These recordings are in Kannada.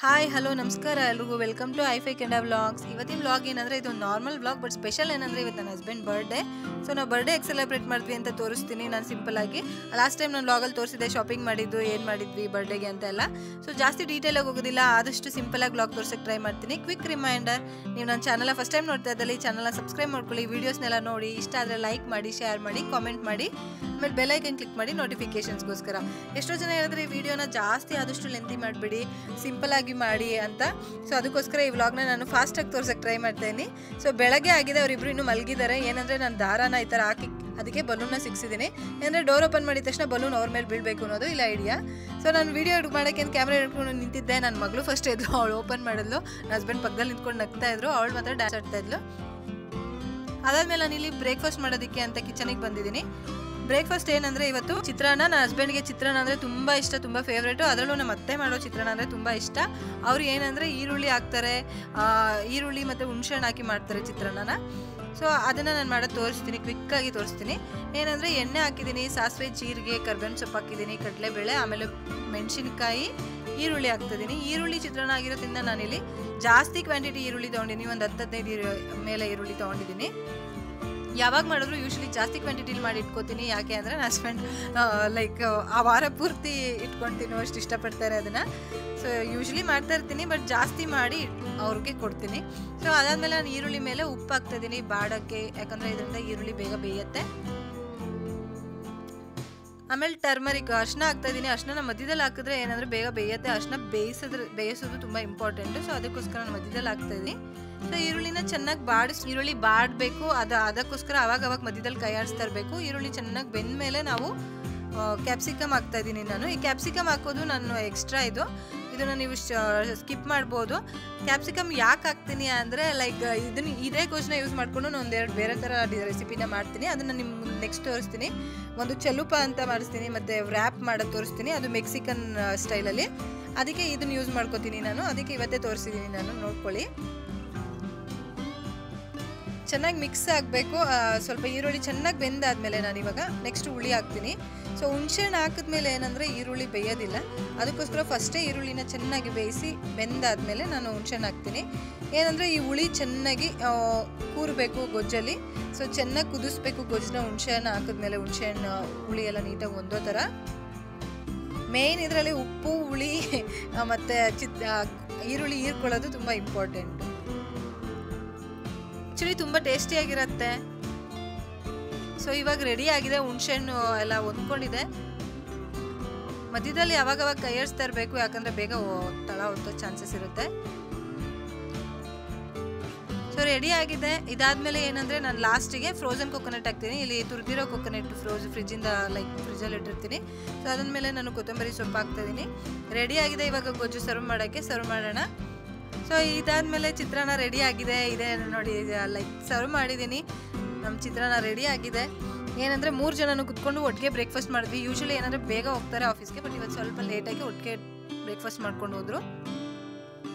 ಹಾಯ್ ಹಲೋ ನಮಸ್ಕಾರ ಎಲ್ರಿಗೂ ವೆಲ್ಕಮ್ ಟು ಐಫೈ ಕೆಂಡ ವ್ಲಾಗ್ಸ್. ಇವತ್ತಿನ ವ್ಲಾಗ್ ಏನಂದರೆ ಇದು ನಾರ್ಮಲ್ ವ್ಲಾಗ್, ಬಟ್ ಸ್ಪೆಷಲ್ ಏನಂದರೆ ಇವತ್ತು ನನ್ನ ಹಸ್ಬೆಂಡ್ ಬರ್ಡೇ. ಸೊ ನಾವು ಬರ್ಡೇ ಹೇಗೆ ಸೆಲೆಬ್ರೇಟ್ ಮಾಡಿದ್ವಿ ಅಂತ ತೋರಿಸ್ತೀನಿ ನಾನು ಸಿಂಪಲ್ಲಾಗಿ. ಲಾಸ್ಟ್ ಟೈಮ್ ನಾನು ವ್ಲಾಗಲ್ಲಿ ತೋರಿಸಿದ್ದೆ ಶಾಪಿಂಗ್ ಮಾಡಿದ್ದು, ಏನು ಮಾಡಿದ್ವಿ ಬರ್ಡೇಗೆ ಅಂತ ಎಲ್ಲ. ಸೊ ಜಾಸ್ತಿ ಡೀಟೇಲಾಗಿ ಹೋಗೋದಿಲ್ಲ, ಆದಷ್ಟು ಸಿಂಪಲಾಗಿ ವ್ಲಾಗ್ ತೋರ್ಸೋಕ್ಕೆ ಟ್ರೈ ಮಾಡ್ತೀನಿ. ಕ್ವಿಕ್ ರಿಮೈಂಡರ್, ನೀವು ನನ್ನ ಚಾನಲ್ ಫಸ್ಟ್ ಟೈಮ್ ನೋಡ್ತಾ ಇದ್ದಲ್ಲಿ ಚಾನಲ್ನ ಸಬ್ಸ್ಕ್ರೈಬ್ ಮಾಡ್ಕೊಳ್ಳಿ, ವೀಡಿಯೋಸ್ನೆಲ್ಲ ನೋಡಿ, ಇಷ್ಟ ಆದರೆ ಲೈಕ್ ಮಾಡಿ, ಶೇರ್ ಮಾಡಿ, ಕಾಮೆಂಟ್ ಮಾಡಿ, ಆಮೇಲೆ ಬೆಲ್ ಐಕನ್ ಕ್ಲಿಕ್ ಮಾಡಿ ನೋಟಿಫಿಕೇಷನ್ಸ್ಗೋಸ್ಕರ. ಎಷ್ಟೋ ಜನ ಹೇಳಿದ್ರೆ ಈ ವಿಡಿಯೋನ ಜಾಸ್ತಿ ಆದಷ್ಟು ಲೆಂತಿ ಮಾಡಿಬಿಡಿ, ಸಿಂಪಲಾಗಿ ಮಾಡಿ ಅಂತ. ಸೊ ಅದಕ್ಕೋಸ್ಕರ ಈ ವ್ಲಾಗ್ನ ನಾನು ಫಾಸ್ಟಾಗಿ ತೋರ್ಸೋಕ್ಕೆ ಟ್ರೈ ಮಾಡ್ತಾಯಿದ್ದೀನಿ. ಸೊ ಬೆಳಗ್ಗೆ ಆಗಿದೆ, ಅವರಿಬ್ಬರು ಇನ್ನೂ ಮಲಗಿದ್ದಾರೆ. ಏನಂದರೆ ನಾನು ದಾರಾನ ಈ ಥರ ಹಾಕಿ ಅದಕ್ಕೆ ಬಲೂನ್ನ ಸಿಕ್ಸಿದ್ದೀನಿ. ಏನಂದರೆ ಡೋರ್ ಓಪನ್ ಮಾಡಿದ ತಕ್ಷಣ ಬಲೂನ್ ಅವ್ರ ಮೇಲೆ ಬೀಳಬೇಕು ಅನ್ನೋದು ಇಲ್ಲ ಐಡಿಯಾ. ಸೊ ನಾನು ವೀಡಿಯೋ ಮಾಡೋಕ್ಕೆ ಕ್ಯಾಮ್ರಾ ಹಿಡ್ಕೊಂಡು ನಿಂತಿದ್ದೆ. ನನ್ನ ಮಗಳು ಫಸ್ಟ್ ಇದ್ಲು, ಅವಳು ಓಪನ್ ಮಾಡಿದ್ಲು. ನನ್ನ ಹಸ್ಬೆಂಡ್ ಪಕ್ಕದಲ್ಲಿ ನಿಂತ್ಕೊಂಡು ನಗ್ತಾ ಇದ್ರು, ಅವಳು ಮಾತ್ರ ಡ್ಯಾನ್ಸ್ ಆಡ್ತಾ ಇದ್ಲು. ಅದಾದಮೇಲೆ ನಾನು ಇಲ್ಲಿ ಬ್ರೇಕ್ಫಾಸ್ಟ್ ಮಾಡೋದಕ್ಕೆ ಅಂತ ಕಿಚನಿಗೆ ಬಂದಿದ್ದೀನಿ. ಬ್ರೇಕ್ಫಾಸ್ಟ್ ಏನಂದರೆ ಇವತ್ತು ಚಿತ್ರಾನ್ನ. ನನ್ನ ಹಸ್ಬೆಂಡ್ಗೆ ಚಿತ್ರಾನ್ನ ಅಂದರೆ ತುಂಬ ಇಷ್ಟ, ತುಂಬ ಫೇವ್ರೇಟು. ಅದರಲ್ಲೂ ನಮ್ಮ ಅತ್ತೆ ಮಾಡೋ ಚಿತ್ರಾನ್ನ ಅಂದರೆ ತುಂಬ ಇಷ್ಟ. ಅವ್ರು ಏನಂದರೆ ಈರುಳ್ಳಿ ಹಾಕ್ತಾರೆ, ಈರುಳ್ಳಿ ಮತ್ತು ಹುಣಸೆಹಣ್ಣು ಹಾಕಿ ಮಾಡ್ತಾರೆ ಚಿತ್ರಾನ್ನನ. ಸೊ ಅದನ್ನು ನಾನು ಮಾಡೋದು ತೋರಿಸ್ತೀನಿ, ಕ್ವಿಕ್ಕಾಗಿ ತೋರಿಸ್ತೀನಿ. ಏನಂದರೆ ಎಣ್ಣೆ ಹಾಕಿದ್ದೀನಿ, ಸಾಸಿವೆ, ಜೀರಿಗೆ, ಕರ್ಬೇವಿನ ಸೊಪ್ಪು ಹಾಕಿದ್ದೀನಿ, ಕಡಲೆಬೇಳೆ, ಆಮೇಲೆ ಮೆಣಸಿನ್ಕಾಯಿ, ಈರುಳ್ಳಿ ಹಾಕ್ತಿದ್ದೀನಿ. ಈರುಳ್ಳಿ ಚಿತ್ರಾನ್ನ ಆಗಿರೋದ್ರಿಂದ ನಾನಿಲ್ಲಿ ಜಾಸ್ತಿ ಕ್ವಾಂಟಿಟಿ ಈರುಳ್ಳಿ ತೊಗೊಂಡಿದ್ದೀನಿ, ಒಂದು 10-15 ಮೇಲೆ ಈರುಳ್ಳಿ ತೊಗೊಂಡಿದ್ದೀನಿ. ಯಾವಾಗ ಮಾಡಿದ್ರು ಯೂಶ್ವಲಿ ಜಾಸ್ತಿ ಕ್ವಾಂಟಿಟಿಲಿ ಮಾಡಿ ಇಟ್ಕೋತೀನಿ. ಯಾಕೆ ಅಂದರೆ ನನ್ನ ಹಸ್ಬೆಂಡ್ ಲೈಕ್ ಆ ವಾರ ಪೂರ್ತಿ ಇಟ್ಕೊಳ್ತೀನಿ, ಅಷ್ಟು ಇಷ್ಟಪಡ್ತಾರೆ ಅದನ್ನು. ಸೊ ಯೂಶ್ವಲಿ ಮಾಡ್ತಾ ಇರ್ತೀನಿ, ಬಟ್ ಜಾಸ್ತಿ ಮಾಡಿ ಅವ್ರಿಗೆ ಕೊಡ್ತೀನಿ. ಸೊ ಅದಾದಮೇಲೆ ನಾನು ಈರುಳ್ಳಿ ಮೇಲೆ ಉಪ್ಪು ಹಾಕ್ತಾಯಿದ್ದೀನಿ ಬಾಡೋಕ್ಕೆ, ಯಾಕಂದರೆ ಇದರಿಂದ ಈರುಳ್ಳಿ ಬೇಗ ಬೇಯುತ್ತೆ. ಆಮೇಲೆ ಟರ್ಮರಿಕ್ ಅರ್ಶಿನ ಹಾಕ್ತಾಯಿದ್ದೀನಿ. ಅರ್ಶಿನ ಮಧ್ಯದಲ್ಲಿ ಹಾಕಿದ್ರೆ ಏನಂದರೆ ಬೇಗ ಬೇಯುತ್ತೆ. ಅರ್ಶಿನ ಬೇಯಿಸೋದು ತುಂಬ ಇಂಪಾರ್ಟೆಂಟು. ಸೊ ಅದಕ್ಕೋಸ್ಕರ ನಾನು ಮಧ್ಯದಲ್ಲಿ ಹಾಕ್ತಾಯಿದ್ದೀನಿ. ಸೊ ಈರುಳ್ಳಿನ ಚೆನ್ನಾಗಿ ಈರುಳ್ಳಿ ಬಾಡಬೇಕು, ಅದಕ್ಕೋಸ್ಕರ ಅವಾಗ ಮಧ್ಯದಲ್ಲಿ ಕೈ ಆಡಿಸ್ತಾ ಇರಬೇಕು. ಈರುಳ್ಳಿ ಚೆನ್ನಾಗಿ ಬೆಂದ ಮೇಲೆ ನಾವು ಕ್ಯಾಪ್ಸಿಕಮ್ ಹಾಕ್ತಾಯಿದ್ದೀನಿ ನಾನು. ಈ ಕ್ಯಾಪ್ಸಿಕಮ್ ಹಾಕೋದು ನಾನು ಎಕ್ಸ್ಟ್ರಾ ಇದನ್ನು ನೀವು ಸ್ಕಿಪ್ ಮಾಡ್ಬೋದು. ಕ್ಯಾಪ್ಸಿಕಮ್ ಯಾಕೆ ಹಾಕ್ತೀನಿ ಅಂದರೆ ಲೈಕ್ ಇದೇ ಗೋಸ್ನ ಯೂಸ್ ಮಾಡಿಕೊಂಡು ನಾನು ಒಂದೆರಡು ಬೇರೆ ಥರ ರೆಸಿಪಿನ ಮಾಡ್ತೀನಿ. ಅದನ್ನು ನಿಮ್ಗೆ ನೆಕ್ಸ್ಟ್ ತೋರಿಸ್ತೀನಿ. ಒಂದು ಚಲುಪ ಅಂತ ಮಾಡಿಸ್ತೀನಿ, ಮತ್ತು ವ್ರ್ಯಾಪ್ ಮಾಡೋದು ತೋರಿಸ್ತೀನಿ, ಅದು ಮೆಕ್ಸಿಕನ್ ಸ್ಟೈಲಲ್ಲಿ. ಅದಕ್ಕೆ ಇದನ್ನು ಯೂಸ್ ಮಾಡ್ಕೋತೀನಿ ನಾನು, ಅದಕ್ಕೆ ಇವತ್ತೇ ತೋರಿಸಿದ್ದೀನಿ ನಾನು, ನೋಡ್ಕೊಳ್ಳಿ. ಚೆನ್ನಾಗಿ ಮಿಕ್ಸ್ ಆಗಬೇಕು. ಸ್ವಲ್ಪ ಈರುಳ್ಳಿ ಚೆನ್ನಾಗಿ ಬೆಂದಾದ್ಮೇಲೆ ನಾನು ಇವಾಗ ನೆಕ್ಸ್ಟ್ ಹುಳಿ ಹಾಕ್ತೀನಿ. ಸೊ ಹುಣಸೆಹಣ್ಣು ಹಾಕಿದ್ಮೇಲೆ ಏನಂದರೆ ಈರುಳ್ಳಿ ಬೇಯೋದಿಲ್ಲ, ಅದಕ್ಕೋಸ್ಕರ ಫಸ್ಟೇ ಈರುಳ್ಳಿನ ಚೆನ್ನಾಗಿ ಬೇಯಿಸಿ ಬೆಂದಾದ್ಮೇಲೆ ನಾನು ಹುಣಸೆಹಣ್ಣು ಹಾಕ್ತೀನಿ. ಏನಂದರೆ ಈ ಹುಳಿ ಚೆನ್ನಾಗಿ ಕೂರಬೇಕು ಗೊಜ್ಜಲ್ಲಿ. ಸೊ ಚೆನ್ನಾಗಿ ಕುದಿಸ್ಬೇಕು ಗೊಜ್ಜನ್ನ. ಹುಣಸೆಹಣ್ಣು ಹಾಕಿದ್ಮೇಲೆ ಹುಣಸೆಹಣ್ಣು ಹುಳಿ ಎಲ್ಲ ನೀಟಾಗಿ ಹೊಂದೋ ಥರ. ಮೇಯ್ನ್ ಇದರಲ್ಲಿ ಉಪ್ಪು, ಹುಳಿ ಮತ್ತು ಈರುಳ್ಳಿ ಹೀರ್ಕೊಳ್ಳೋದು ತುಂಬ ಇಂಪಾರ್ಟೆಂಟು. ಆ್ಯಕ್ಚುಲಿ ತುಂಬ ಟೇಸ್ಟಿಯಾಗಿರುತ್ತೆ. ಸೊ ಇವಾಗ ರೆಡಿ ಆಗಿದೆ, ಹುಣಸೆಹಣ್ಣು ಎಲ್ಲ ಹೊಂದ್ಕೊಂಡಿದೆ. ಮಧ್ಯದಲ್ಲಿ ಯಾವಾಗ ಕೈ ಆಡಿಸ್ತಾ ಇರಬೇಕು, ಯಾಕಂದರೆ ಬೇಗ ತಳ ಹೊತ್ತೋ ಚಾನ್ಸಸ್ ಇರುತ್ತೆ. ಸೊ ರೆಡಿ ಆಗಿದೆ. ಇದಾದಮೇಲೆ ಏನಂದರೆ ನಾನು ಲಾಸ್ಟಿಗೆ ಫ್ರೋಝನ್ ಕೊಕೊನಟ್ ಹಾಕ್ತೀನಿ. ಇಲ್ಲಿ ತುರಿದಿರೋ ಕೊಕೊನಟ್ ಫ್ರಿಜ್ಜಿಂದ ಫ್ರಿಜ್ಜಲ್ಲಿ ಇಟ್ಟಿರ್ತೀನಿ. ಸೊ ಅದಾದಮೇಲೆ ನಾನು ಕೊತ್ತಂಬರಿ ಸೊಪ್ಪು ಹಾಕ್ತಾಯಿದ್ದೀನಿ. ರೆಡಿ ಆಗಿದೆ. ಇವಾಗ ಗೊಜ್ಜು ಸರ್ವ್ ಮಾಡೋಣ. ಸೊ ಇದಾದಮೇಲೆ ಚಿತ್ರಾನ್ನ ರೆಡಿ ಆಗಿದೆ. ಇದೆ ನೋಡಿ, ಸರ್ವ್ ಮಾಡಿದ್ದೀನಿ. ನಮ್ಮ ಚಿತ್ರಾನ್ನ ರೆಡಿ ಆಗಿದೆ. ಏನಂದರೆ 3 ಜನನು ಕುತ್ಕೊಂಡು ಒಟ್ಟಿಗೆ ಬ್ರೇಕ್ಫಾಸ್ಟ್ ಮಾಡಿದ್ವಿ. ಯೂಶ್ವಲಿ ಏನಂದರೆ ಬೇಗ ಹೋಗ್ತಾರೆ ಆಫೀಸ್ಗೆ, ಬಟ್ ಇವತ್ತು ಸ್ವಲ್ಪ ಲೇಟಾಗಿ ಒಟ್ಟಿಗೆ ಬ್ರೇಕ್ಫಾಸ್ಟ್ ಮಾಡ್ಕೊಂಡು ಹೋದರು.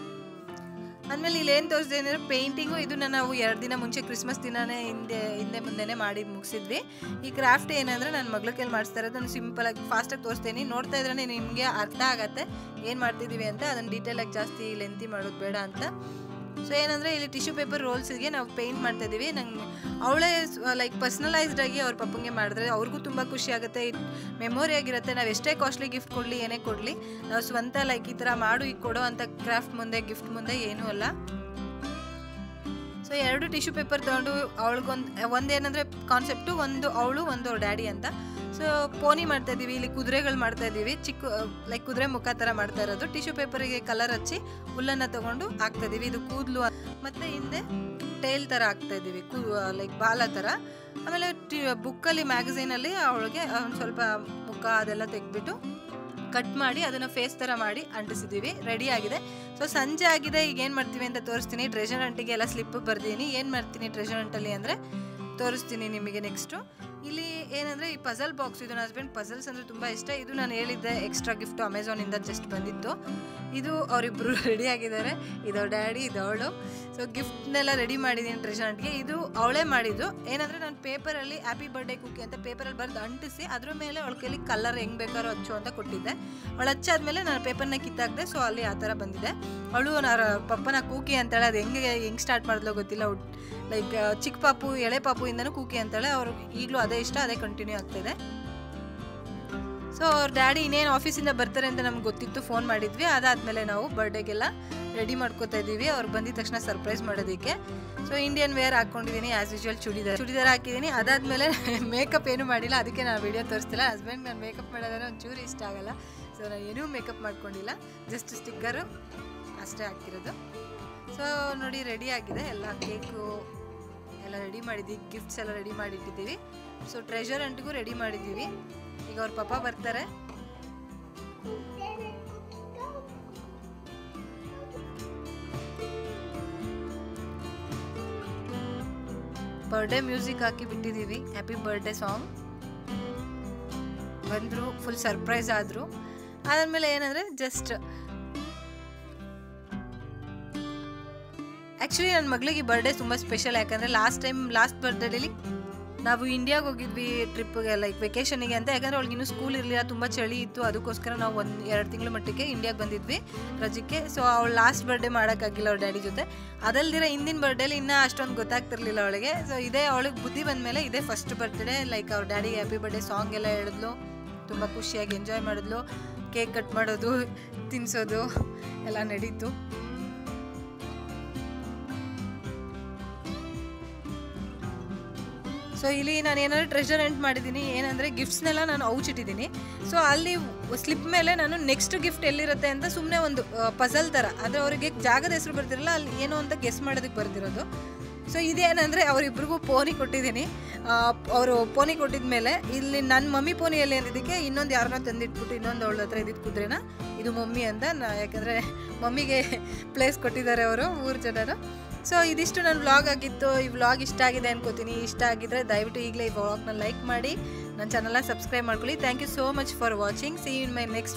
ಆದಮೇಲೆ ಇಲ್ಲೇನು ತೋರಿಸಿದೆ ಅಂದರೆ ಪೇಂಟಿಂಗು. ಇದನ್ನು ನಾವು 2 ದಿನ ಮುಂಚೆ ಕ್ರಿಸ್ಮಸ್ ದಿನನೇ ಹಿಂದೆ ಮುಂದೆನೇ ಮಾಡಿ ಮುಗಿಸಿದ್ವಿ. ಈ ಕ್ರಾಫ್ಟ್ ಏನಂದರೆ ನನ್ನ ಮಗಳ ಕೈಲಿ ಮಾಡಿಸ್ತಾ ಇರೋದು. ನಾನು ಸಿಂಪಲಾಗಿ ಫಾಸ್ಟಾಗಿ ತೋರಿಸ್ತೀನಿ, ನೋಡ್ತಾ ಇದ್ರೆ ನಿಮಗೆ ಅರ್ಥ ಆಗುತ್ತೆ ಏನು ಮಾಡ್ತಿದ್ದೀವಿ ಅಂತ. ಅದನ್ನು ಡೀಟೇಲಾಗಿ ಜಾಸ್ತಿ ಲೆಂತಿ ಮಾಡೋದು ಬೇಡ ಅಂತ. ಸೊ ಏನಂದರೆ ಇಲ್ಲಿ ಟಿಶ್ಯೂ ಪೇಪರ್ ರೋಲ್ಸಿಗೆ ನಾವು ಪೇಂಟ್ ಮಾಡ್ತಾಯಿದ್ದೀವಿ. ನಂಗೆ ಅವಳೇ ಪರ್ಸ್ನಲೈಸ್ಡಾಗಿ ಅವ್ರ ಪಪ್ಪಂಗೆ ಮಾಡಿದ್ರೆ ಅವ್ರಿಗೂ ತುಂಬ ಖುಷಿ ಆಗುತ್ತೆ, ಮೆಮೊರಿ ಆಗಿರುತ್ತೆ. ನಾವು ಎಷ್ಟೇ ಕಾಸ್ಟ್ಲಿ ಗಿಫ್ಟ್ ಕೊಡಲಿ, ಏನೇ ಕೊಡಲಿ, ನಾವು ಸ್ವಂತ ಈ ಥರ ಮಾಡು ಈಗ ಕೊಡೋ ಅಂತ ಕ್ರಾಫ್ಟ್ ಮುಂದೆ, ಗಿಫ್ಟ್ ಮುಂದೆ ಏನೂ ಅಲ್ಲ. ಸೊ 2 ಟಿಶ್ಯೂ ಪೇಪರ್ ತೊಗೊಂಡು ಒಂದೇನಂದರೆ ಕಾನ್ಸೆಪ್ಟು, ಒಂದು ಅವಳು, ಒಂದು ಅವ್ರ ಡ್ಯಾಡಿ ಅಂತ. ಸೊ ಪೋನಿ ಮಾಡ್ತಾಯಿದ್ದೀವಿ. ಇಲ್ಲಿ ಕುದುರೆಗಳು ಮಾಡ್ತಾಯಿದ್ದೀವಿ, ಚಿಕ್ಕ ಕುದುರೆ ಮುಖ ಥರ ಮಾಡ್ತಾ ಇರೋದು. ಟಿಶ್ಯೂ ಪೇಪರಿಗೆ ಕಲರ್ ಹಚ್ಚಿ ಹುಲ್ಲನ್ನು ತೊಗೊಂಡು ಹಾಕ್ತಾಯಿದ್ದೀವಿ. ಇದು ಕೂದಲು, ಮತ್ತು ಹಿಂದೆ ಟೇಲ್ ಥರ ಹಾಕ್ತಾಯಿದ್ದೀವಿ, ಬಾಲ ಥರ. ಆಮೇಲೆ ಬುಕ್ಕಲ್ಲಿ, ಮ್ಯಾಗಝೀನಲ್ಲಿ ಅವಳಿಗೆ ಒಂದು ಸ್ವಲ್ಪ ಮುಖ ಅದೆಲ್ಲ ತೆಗೆದ್ಬಿಟ್ಟು ಕಟ್ ಮಾಡಿ ಅದನ್ನು ಫೇಸ್ ಥರ ಮಾಡಿ ಅಂಟಿಸಿದ್ದೀವಿ. ರೆಡಿ ಆಗಿದೆ. ಸೊ ಸಂಜೆ ಆಗಿದೆ. ಈಗ ಏನು ಮಾಡ್ತೀವಿ ಅಂತ ತೋರಿಸ್ತೀನಿ. ಟ್ರೆಷರ್ ಹಂಟಿಗೆ ಎಲ್ಲ ಸ್ಲಿಪ್ ಬರ್ದೀನಿ. ಏನು ಮಾಡ್ತೀನಿ ಟ್ರೆಷರ್ ಹಂಟಲ್ಲಿ ಅಂದರೆ ತೋರಿಸ್ತೀನಿ ನಿಮಗೆ ನೆಕ್ಸ್ಟು. ಇಲ್ಲಿ ಏನಂದರೆ ಈ ಪಜಲ್ ಬಾಕ್ಸ್, ಇದು ನನ್ನ ಹಸ್ಬೆಂಡ್ ಪಜಲ್ಸ್ ಅಂದರೆ ತುಂಬ ಇಷ್ಟ. ಇದು ನಾನು ಹೇಳಿದ್ದೆ ಎಕ್ಸ್ಟ್ರಾ ಗಿಫ್ಟು ಅಮೆಝಾನಿಂದ ಜಸ್ಟ್ ಬಂದಿತ್ತು. ಇದು ಅವರಿಬ್ಬರು ರೆಡಿ ಆಗಿದ್ದಾರೆ, ಇದು ಡ್ಯಾಡಿ, ಇದು ಅವಳು. ಸೊ ಗಿಫ್ಟ್ನೆಲ್ಲ ರೆಡಿ ಮಾಡಿದ್ದೀನಿ ಟ್ರೆಷರ್ಗೆ. ಇದು ಅವಳೇ ಮಾಡಿದ್ದು. ಏನಂದರೆ ನಾನು ಪೇಪರಲ್ಲಿ ಹ್ಯಾಪಿ ಬರ್ಡೇ ಕುಕ್ಕಿ ಅಂತ ಪೇಪರಲ್ಲಿ ಬರೆದು ಅಂಟಿಸಿ ಅದ್ರ ಮೇಲೆ ಅವಳ ಕೈಲಿ ಕಲರ್ ಹೆಂಗೆ ಬೇಕಾದ್ರೂ ಹಚ್ಚು ಅಂತ ಕೊಟ್ಟಿದ್ದೆ. ಅವಳು ಹಚ್ಚಾದ್ಮೇಲೆ ನಾನು ಪೇಪರ್ನ ಕಿತ್ತಾಕ್ದೆ. ಸೊ ಅಲ್ಲಿ ಆ ಥರ ಬಂದಿದೆ. ಅವಳು ಪಪ್ಪನ ಕೂಕಿ ಅಂತಾಳೆ. ಅದು ಹೆಂಗೆ ಸ್ಟಾರ್ಟ್ ಮಾಡಿದ್ಲೋ ಗೊತ್ತಿಲ್ಲ. ಲೈಕ್ ಚಿಕ್ಕ ಪಾಪು, ಎಳೆ ಪಾಪು ಇಂದನೂ ಕೂಕಿ ಅಂತಾಳೆ. ಅವ್ರು ಈಗಲೂ ಅದೇ ಇಷ್ಟ, ಅದೇ ಕಂಟಿನ್ಯೂ ಆಗ್ತಾಯಿದೆ. ಸೊ ಅವ್ರ ಡ್ಯಾಡಿ ಇನ್ನೇನು ಆಫೀಸಿಂದ ಬರ್ತಾರೆ ಅಂತ ನಮ್ಗೆ ಗೊತ್ತಿತ್ತು, ಫೋನ್ ಮಾಡಿದ್ವಿ. ಅದಾದಮೇಲೆ ನಾವು ಬರ್ಡೇಗೆಲ್ಲ ರೆಡಿ ಮಾಡ್ಕೋತಾ ಇದ್ದೀವಿ ಅವ್ರು ಬಂದಿದ ತಕ್ಷಣ ಸರ್ಪ್ರೈಸ್ ಮಾಡೋದಕ್ಕೆ. ಸೊ ಇಂಡಿಯನ್ ವೇರ್ ಹಾಕ್ಕೊಂಡಿದ್ದೀನಿ, ಆ್ಯಸ್ ಯೂಶ್ವಲ್ ಚೂಡಿದಾರ್ ಹಾಕಿದ್ದೀನಿ. ಅದಾದಮೇಲೆ ಮೇಕಪ್ ಏನೂ ಮಾಡಿಲ್ಲ, ಅದಕ್ಕೆ ನಾನು ವೀಡಿಯೋ ತೋರಿಸ್ತಿಲ್ಲ. ಹಸ್ಬೆಂಡ್ ನಾನು ಮೇಕಪ್ ಮಾಡೋದಂದ್ರೆ ಒಂಚೂರು ಇಷ್ಟ ಆಗಲ್ಲ. ಸೊ ನಾನು ಏನೂ ಮೇಕಪ್ ಮಾಡ್ಕೊಂಡಿಲ್ಲ, ಜಸ್ಟ್ ಸ್ಟಿಕ್ಕರು ಅಷ್ಟೇ ಹಾಕಿರೋದು. ಸೊ ನೋಡಿ ರೆಡಿ ಆಗಿದೆ ಎಲ್ಲ, ಕೇಕು ಎಲ್ಲ ರೆಡಿ ಮಾಡಿದ್ದೀವಿ, ಗಿಫ್ಟ್ಸ್ ಎಲ್ಲ ರೆಡಿ ಮಾಡಿಟ್ಟಿದ್ದೀವಿ. ಸೊ ಟ್ರೆಷರ್ ಅಂಟಿಗೂ ರೆಡಿ ಮಾಡಿದ್ದೀವಿ. ಈಗ ಅವ್ರ ಪಾಪ ಬರ್ತಾರೆ. ಬರ್ಡೇ ಮ್ಯೂಸಿಕ್ ಹಾಕಿ ಬಿಟ್ಟಿದ್ದೀವಿ, ಹ್ಯಾಪಿ ಬರ್ಡೇ ಸಾಂಗ್. ಬಂದರು, ಫುಲ್ ಸರ್ಪ್ರೈಸ್ ಆದರು. ಅದಾದಮೇಲೆ ಏನಂದರೆ ಜಸ್ಟ್ ಆ್ಯಕ್ಚುಲಿ ನನ್ನ ಮಗಳಿಗೆ ಬರ್ಡೇ ತುಂಬ ಸ್ಪೆಷಲ್. ಯಾಕಂದರೆ ಲಾಸ್ಟ್ ಬರ್ಡೇಲಿ ನಾವು ಇಂಡಿಯಾಗೆ ಹೋಗಿದ್ವಿ ಟ್ರಿಪ್ಗೆ, ಲೈಕ್ ವೆಕೇಷನಿಗೆ ಅಂತ. ಯಾಕಂದರೆ ಅವಳಿಗೆ ಇನ್ನೂ ಸ್ಕೂಲ್ ಇರಲಿಲ್ಲ, ತುಂಬ ಚಳಿ ಇತ್ತು. ಅದಕ್ಕೋಸ್ಕರ ನಾವು 1-2 ತಿಂಗಳ ಮಟ್ಟಿಗೆ ಇಂಡಿಯಾಗೆ ಬಂದಿದ್ವಿ ರಜಕ್ಕೆ. ಸೊ ಅವಳು ಲಾಸ್ಟ್ ಬರ್ಡೇ ಮಾಡೋಕ್ಕಾಗಿಲ್ಲ ಅವ್ರ ಡ್ಯಾಡಿ ಜೊತೆ. ಅದಲ್ದಿರ ಹಿಂದಿನ ಬರ್ಡೇಲಿ ಇನ್ನೂ ಅಷ್ಟೊಂದು ಗೊತ್ತಾಗ್ತಿರ್ಲಿಲ್ಲ ಅವಳಿಗೆ. ಸೊ ಇದೇ ಅವಳಿಗೆ ಬುದ್ಧಿ ಬಂದಮೇಲೆ ಇದೇ ಫಸ್ಟ್ ಬರ್ತ್ಡೇ. ಲೈಕ್ ಅವ್ರ ಡ್ಯಾಡಿಗೆ ಹ್ಯಾಪಿ ಬರ್ಡೇ ಸಾಂಗ್ ಎಲ್ಲ ಹೇಳಿದ್ಲು, ತುಂಬ ಖುಷಿಯಾಗಿ ಎಂಜಾಯ್ ಮಾಡಿದ್ಲು. ಕೇಕ್ ಕಟ್ ಮಾಡೋದು, ತಿನ್ನಿಸೋದು ಎಲ್ಲ ನಡೀತು. ಸೊ ಇಲ್ಲಿ ನಾನು ಏನಾದರೂ ಟ್ರೆಷರ್ ಎಂಟ್ ಮಾಡಿದ್ದೀನಿ. ಏನಂದರೆ ಗಿಫ್ಟ್ಸ್ನೆಲ್ಲ ನಾನು ಔಚಿಟ್ಟಿದ್ದೀನಿ. ಸೊ ಅಲ್ಲಿ ಸ್ಲಿಪ್ ಮೇಲೆ ನಾನು ನೆಕ್ಸ್ಟ್ ಗಿಫ್ಟ್ ಎಲ್ಲಿರುತ್ತೆ ಅಂತ ಸುಮ್ಮನೆ ಒಂದು ಪಜಲ್ ಥರ, ಆದರೆ ಅವರಿಗೆ ಜಾಗದ ಹೆಸರು ಬರ್ತಿರಲ್ಲ, ಅಲ್ಲಿ ಏನೋ ಅಂತ ಗೆಸ್ ಮಾಡೋದಕ್ಕೆ ಬರ್ತಿರೋದು. ಸೊ ಇದೇನಂದರೆ ಅವರಿಬ್ರಿಗೂ ಪೋನಿ ಕೊಟ್ಟಿದ್ದೀನಿ. ಅವರು ಪೋನಿ ಕೊಟ್ಟಿದ ಮೇಲೆ ಇಲ್ಲಿ ನನ್ನ ಮಮ್ಮಿ ಪೋನಿಯಲ್ಲಿ ಅಂದಿದ್ದಕ್ಕೆ ಇನ್ನೊಂದು ಯಾರನ್ನೋ ತಂದಿಟ್ಬಿಟ್ಟು ಇನ್ನೊಂದು ಅವಳ ಹತ್ರ ಇದ್ದಿದ್ದು ಕುದ್ರೆನ ಇದು ಮಮ್ಮಿ ಅಂತ ಯಾಕಂದರೆ ಮಮ್ಮಿಗೆ ಪ್ಲೇಸ್ ಕೊಟ್ಟಿದ್ದಾರೆ ಅವರು 3 ಜನರು. ಸೊ ಇದಿಷ್ಟು ನನ್ನ ವ್ಲಾಗ್ ಆಗಿತ್ತು. ಈ ವ್ಲಾಗ್ ಇಷ್ಟ ಆಗಿದೆ ಅನ್ಕೋತೀನಿ. ಇಷ್ಟ ಆಗಿದ್ರೆ ದಯವಿಟ್ಟು ಈಗಲೇ ಈ ವ್ಲಾಗ್ನ ಲೈಕ್ ಮಾಡಿ, ನನ್ನ ಚಾನಲ್ನ ಸಬ್ಸ್ಕ್ರೈಬ್ ಮಾಡ್ಕೊಳ್ಳಿ. Thank you so much for watching. See you in my next